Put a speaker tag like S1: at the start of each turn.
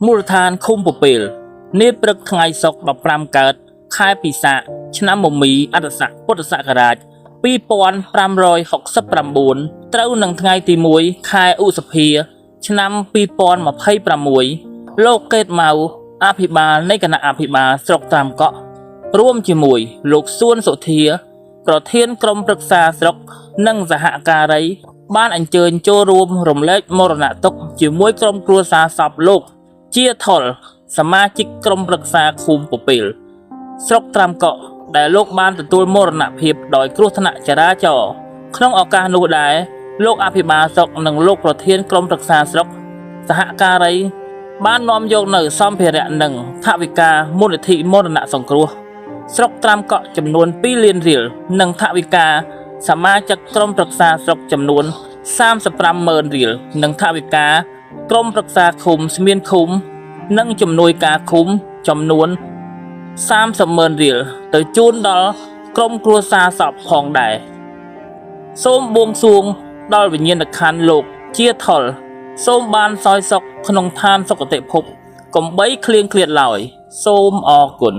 S1: មូលដ្ឋានឃុំពពេលនេះព្រឹកថ្ងៃសុក្រ15កើតខែពិសាខឆ្នាំមមីអត្តស័កពុទ្ធសករាជ2569ត្រូវនឹងថ្ងៃទី1ខែឧសភាឆ្នាំ2026លោកកេតម៉ៅអភិបាលនៃគណៈអភិបាលស្រុកត្រាំកក់រួមជាមួយលោកសួនសុធាប្រធានក្រុមប្រឹក្សាស្រុកនិងសហការីបានអញ្ជើញចូលរួមរំលែកមរណទុក្ខជាមួយក្រុមគ្រួសារសពលោកជាថុលសមាជិកក្រុមប្រឹក្សាឃុំពពេលស្រុកត្រាំកក់ដែលលោកបានទទួលមរណភាពដោយគ្រោះថ្នាក់ចរាចរណ៍ក្នុងឱកាសនោះដែរលោកអភិបាលស្រុកនិងលោកប្រធានក្រុមប្រឹក្សាស្រុកសហការីបាននាំយកនៅសម្ភារៈនិងថវិកាមូលនិធិមរណៈសង្គ្រោះស្រុកត្រាំកក់ចំនួន2លានរៀលនិងថវិកាសមាជិកក្រុមប្រឹក្សាស្រុកចំនួន350000រៀលនិងថវិកាក្រុមប្រឹក្សាឃុំស្មៀនឃុំនិងជំនួយការឃុំចំនួន3000000រៀលទៅជូនដល់ក្រុមគ្រួសារសពផងដែរសូមបួងសួងដល់វិញ្ញាណក្ខន្ធលោកជាថុលសូមបានសោយសុខក្នុងឋានសុគតិភពកុំបីឃ្លៀងឃ្លាតឡើយសូមអរគុណ